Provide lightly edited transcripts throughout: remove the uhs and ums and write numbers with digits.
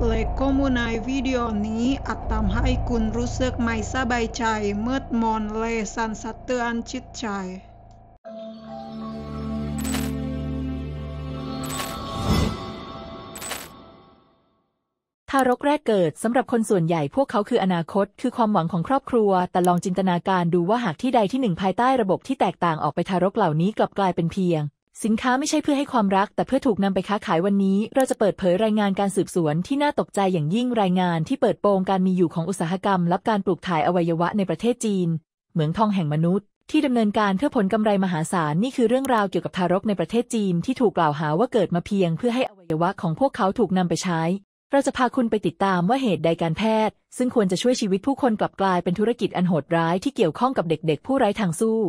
และข้อมูลในวิดีโอนี้อาจทำให้คุณรู้สึกไม่สบายใจมืดมนและสั่นสะเทือนจิตใจทารกแรกเกิดสำหรับคนส่วนใหญ่พวกเขาคืออนาคตคือความหวังของครอบครัวแต่ลองจินตนาการดูว่าหากที่ใดที่หนึ่งภายใต้ระบบที่แตกต่างออกไปทารกเหล่านี้กลับกลายเป็นเพียงสินค้าไม่ใช่เพื่อให้ความรักแต่เพื่อถูกนำไปค้าขายวันนี้เราจะเปิดเผยรายงานการสืบสวนที่น่าตกใจอย่างยิ่งรายงานที่เปิดโปงการมีอยู่ของอุตสาหกรรมลับการปลูกถ่ายอวัยวะในประเทศจีนเหมืองทองแห่งมนุษย์ที่ดำเนินการเพื่อผลกำไรมหาศาลนี่คือเรื่องราวเกี่ยวกับทารกในประเทศจีนที่ถูกกล่าวหาว่าเกิดมาเพียงเพื่อให้อวัยวะของพวกเขาถูกนำไปใช้เราจะพาคุณไปติดตามว่าเหตุใดการแพทย์ซึ่งควรจะช่วยชีวิตผู้คนกลับกลายเป็นธุรกิจอันโหดร้ายที่เกี่ยวข้องกับเด็กๆผู้ไร้ทางสู้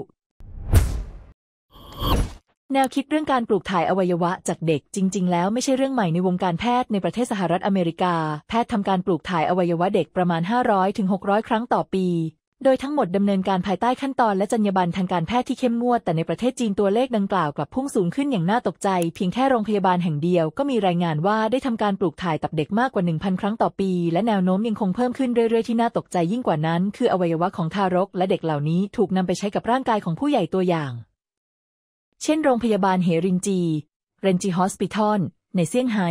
แนวคิดเรื่องการปลูกถ่ายอวัยวะจากเด็กจริงๆแล้วไม่ใช่เรื่องใหม่ในวงการแพทย์ในประเทศสหรัฐอเมริกาแพทย์ทำการปลูกถ่ายอวัยวะเด็กประมาณ500-600 ครั้งต่อปีโดยทั้งหมดดำเนินการภายใต้ขั้นตอนและจรรยาบรรณทางการแพทย์ที่เข้มงวดแต่ในประเทศจีนตัวเลขดังกล่าวกลับพุ่งสูงขึ้นอย่างน่าตกใจเพียงแค่โรงพยาบาลแห่งเดียวก็มีรายงานว่าได้ทำการปลูกถ่ายตับเด็กมากกว่า 1,000 ครั้งต่อปีและแนวโน้มยังคงเพิ่มขึ้นเรื่อยๆที่น่าตกใจยิ่งกว่านั้นคืออวัยวะของทารกและเด็กเหล่านี้ถูกนำไปใช้กับร่างกายของผู้ใหญ่ตัวอย่างเช่นโรงพยาบาลเหรินจีเรนจีฮอสปิทอลในเซี่ยงไฮ้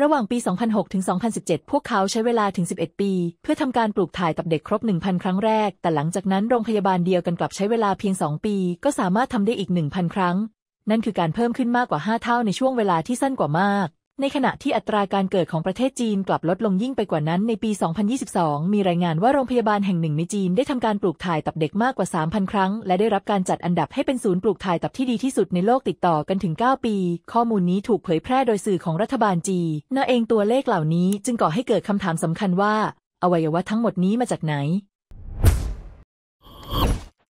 ระหว่างปี 2006 ถึง 2017 พวกเขาใช้เวลาถึง 11 ปีเพื่อทำการปลูกถ่ายตับเด็กครบ 1,000 ครั้งแรกแต่หลังจากนั้นโรงพยาบาลเดียวกันกลับใช้เวลาเพียง 2 ปีก็สามารถทำได้อีก 1,000 ครั้งนั่นคือการเพิ่มขึ้นมากกว่า 5 เท่าในช่วงเวลาที่สั้นกว่ามากในขณะที่อัตราการเกิดของประเทศจีนกลับลดลงยิ่งไปกว่านั้นในปี 2022 มีรายงานว่าโรงพยาบาลแห่งหนึ่งในจีนได้ทำการปลูกถ่ายตับเด็กมากกว่า 3,000 ครั้งและได้รับการจัดอันดับให้เป็นศูนย์ปลูกถ่ายตับที่ดีที่สุดในโลกติดต่อกันถึง 9 ปีข้อมูลนี้ถูกเผยแพร่โดยสื่อของรัฐบาลจีนเองตัวเลขเหล่านี้จึงก่อให้เกิดคำถามสำคัญว่าอวัยวะทั้งหมดนี้มาจากไหน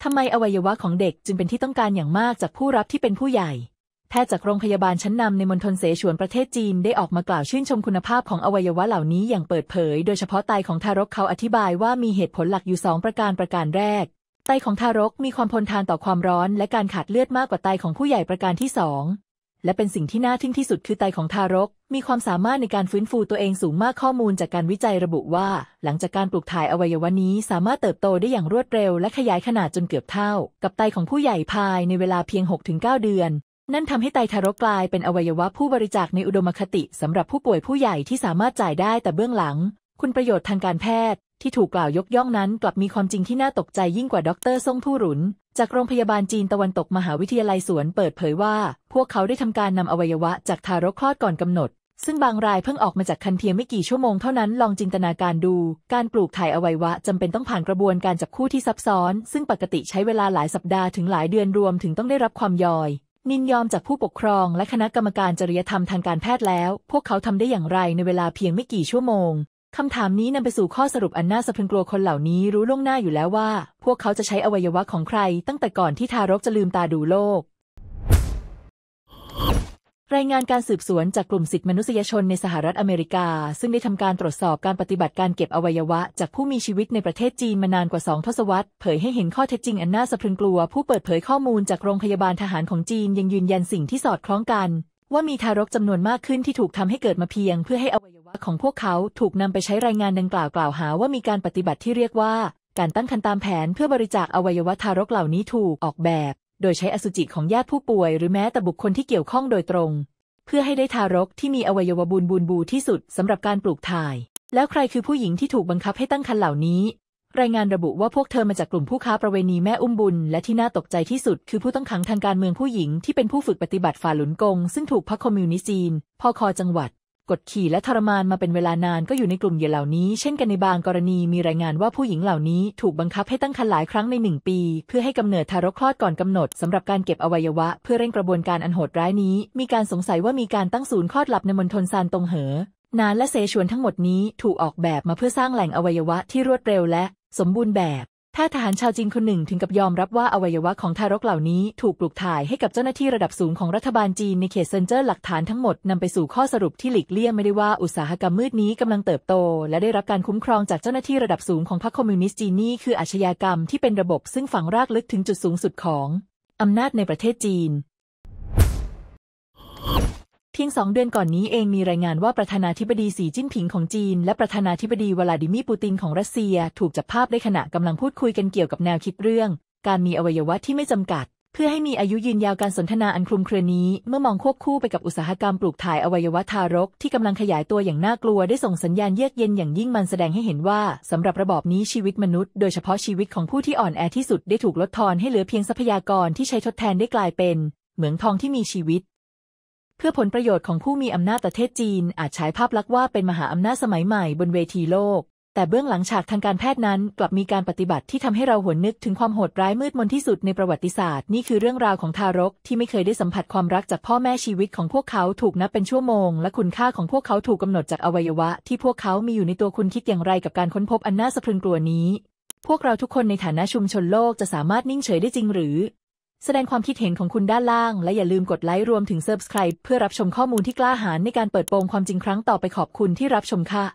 ทำไมอวัยวะของเด็กจึงเป็นที่ต้องการอย่างมากจากผู้รับที่เป็นผู้ใหญ่แพทย์จากโรงพยาบาลชั้นนำในมณฑลเสฉวนประเทศจีนได้ออกมากล่าวชื่นชมคุณภาพของอวัยวะเหล่านี้อย่างเปิดเผยโดยเฉพาะไตของทารกเขาอธิบายว่ามีเหตุผลหลักอยู่2ประการแรกไตของทารกมีความทนทานต่อความร้อนและการขาดเลือดมากกว่าไตของผู้ใหญ่ประการที่2และเป็นสิ่งที่น่าทึ่งที่สุดคือไตของทารกมีความสามารถในการฟื้นฟูตัวเองสูงมากข้อมูลจากการวิจัยระบุว่าหลังจากการปลูกถ่ายอวัยวะนี้สามารถเติบโตได้อย่างรวดเร็วและขยายขนาดจนเกือบเท่ากับไตของผู้ใหญ่ภายในเวลาเพียง 6-9 เดือนนั่นทำให้ไตทารกกลายเป็นอวัยวะผู้บริจาคในอุดมคติสำหรับผู้ป่วยผู้ใหญ่ที่สามารถจ่ายได้แต่เบื้องหลังคุณประโยชน์ทางการแพทย์ที่ถูกกล่าวยกย่องนั้นกลับมีความจริงที่น่าตกใจยิ่งกว่าดร.ซ่งทู่หรุนจากโรงพยาบาลจีนตะวันตกมหาวิทยาลัยสวนเปิดเผยว่าพวกเขาได้ทำการนำอวัยวะจากทารกคลอดก่อนกำหนดซึ่งบางรายเพิ่งออกมาจากครรภ์เพียงไม่กี่ชั่วโมงเท่านั้นลองจินตนาการดูการปลูกถ่ายอวัยวะจำเป็นต้องผ่านกระบวนการจับคู่ที่ซับซ้อนซึ่งปกติใช้เวลาหลายสัปดาห์ถึงหลายเดือนรวมถึงต้องได้รับความยินยอมจากผู้ปกครองและคณะกรรมการจริยธรรมทางการแพทย์แล้วพวกเขาทำได้อย่างไรในเวลาเพียงไม่กี่ชั่วโมงคำถามนี้นำไปสู่ข้อสรุปอันน่าสะพรึงกลัวคนเหล่านี้รู้ล่วงหน้าอยู่แล้วว่าพวกเขาจะใช้อวัยวะของใครตั้งแต่ก่อนที่ทารกจะลืมตาดูโลกรายงานการสืบสวนจากกลุ่มสิทธิมนุษยชนในสหรัฐอเมริกาซึ่งได้ทำการตรวจสอบการปฏิบัติการเก็บอวัยวะจากผู้มีชีวิตในประเทศจีนมานานกว่า2 ทศวรรษเผยให้เห็นข้อเท็จจริงอันน่าสะพรึงกลัวผู้เปิดเผยข้อมูลจากโรงพยาบาลทหารของจีนยังยืนยันสิ่งที่สอดคล้องกันว่ามีทารกจำนวนมากขึ้นที่ถูกทำให้เกิดมาเพียงเพื่อให้อวัยวะของพวกเขาถูกนำไปใช้รายงานดังกล่าวหาว่ามีการปฏิบัติที่เรียกว่าการตั้งครรภ์ตามแผนเพื่อบริจาคอวัยวะทารกเหล่านี้ถูกออกแบบโดยใช้อสุจิของญาติผู้ป่วยหรือแม้แต่บุคคลที่เกี่ยวข้องโดยตรงเพื่อให้ได้ทารกที่มีอวัยวะบูที่สุดสำหรับการปลูกถ่ายแล้วใครคือผู้หญิงที่ถูกบังคับให้ตั้งครรภ์เหล่านี้รายงานระบุว่าพวกเธอมาจากกลุ่มผู้ค้าประเวณีแม่อุ้มบุญและที่น่าตกใจที่สุดคือผู้ต้องขังทางการเมืองผู้หญิงที่เป็นผู้ฝึกปฏิบัติฝ่าหลุนกงซึ่งถูกพรรคคอมมิวนิสต์จีนพค.จังหวัดกดขี่และทรมานมาเป็นเวลานานก็อยู่ในกลุ่มเหยื่อเหล่านี้เช่นกันในบางกรณีมีรายงานว่าผู้หญิงเหล่านี้ถูกบังคับให้ตั้งครรภ์หลายครั้งใน1 ปีเพื่อให้กำเนิดทารกคลอดก่อนกำหนดสำหรับการเก็บอวัยวะเพื่อเร่งกระบวนการอันโหดร้ายนี้มีการสงสัยว่ามีการตั้งศูนย์คลอดลับในมณฑลซานตงเหอนานและเสฉวนทั้งหมดนี้ถูกออกแบบมาเพื่อสร้างแหล่งอวัยวะที่รวดเร็วและสมบูรณ์แบบแพทย์ทหารชาวจีนคนหนึ่งถึงกับยอมรับว่าอวัยวะของทารกเหล่านี้ถูกปลูกถ่ายให้กับเจ้าหน้าที่ระดับสูงของรัฐบาลจีนในเขตเซินเจิ้นหลักฐานทั้งหมดนำไปสู่ข้อสรุปที่หลีกเลี่ยงไม่ได้ว่าอุตสาหกรรมมืดนี้กำลังเติบโตและได้รับการคุ้มครองจากเจ้าหน้าที่ระดับสูงของพรรคคอมมิวนิสต์จีนนี่คืออาชญากรรมที่เป็นระบบซึ่งฝังรากลึกถึงจุดสูงสุดของอำนาจในประเทศจีน พียง2 เดือนก่อนนี้เองมีรายงานว่าประธานาธิบดีสีจิ้นผิงของจีนและประธานาธิบดีวลาดิมีร์ปูตินของรัสเซียถูกจับภาพได้ขณะกำลังพูดคุยกันเกี่ยวกับแนวคิดเรื่องการมีอวัยวะที่ไม่จำกัดเพื่อให้มีอายุยืนยาวการสนทนาอันคลุมเครือนี้เมื่อมองควบคู่ไปกับอุตสาหกรรมปลูกถ่ายอวัยวะทารกที่กำลังขยายตัวอย่างน่ากลัวได้ส่งสัญญาณเยือกเย็นอย่างยิ่งมันแสดงให้เห็นว่าสำหรับระบอบนี้ชีวิตมนุษย์โดยเฉพาะชีวิตของผู้ที่อ่อนแอที่สุดได้ถูกลดทอนให้เหลือเพียงทรัพยากรที่ใช้ทดแทนได้กลายเป็นเหมืองทองที่มีชีวิตเพื่อผลประโยชน์ของผู้มีอำนาจประเทศจีนอาจฉายภาพลักษณ์ว่าเป็นมหาอำนาจสมัยใหม่บนเวทีโลกแต่เบื้องหลังฉากทางการแพทย์นั้นกลับมีการปฏิบัติที่ทำให้เราหวนนึกถึงความโหดร้ายมืดมนที่สุดในประวัติศาสตร์นี่คือเรื่องราวของทารกที่ไม่เคยได้สัมผัสความรักจากพ่อแม่ชีวิตของพวกเขาถูกนับเป็นชั่วโมงและคุณค่าของพวกเขาถูกกำหนดจากอวัยวะที่พวกเขามีอยู่ในตัวคุณคิดอย่างไรกับการค้นพบอันน่าสะพรึงกลัวนี้พวกเราทุกคนในฐานะชุมชนโลกจะสามารถนิ่งเฉยได้จริงหรือแสดงความคิดเห็นของคุณด้านล่างและอย่าลืมกดไลค์รวมถึง Subscribe เพื่อรับชมข้อมูลที่กล้าหาญในการเปิดโปงความจริงครั้งต่อไปขอบคุณที่รับชมค่ะ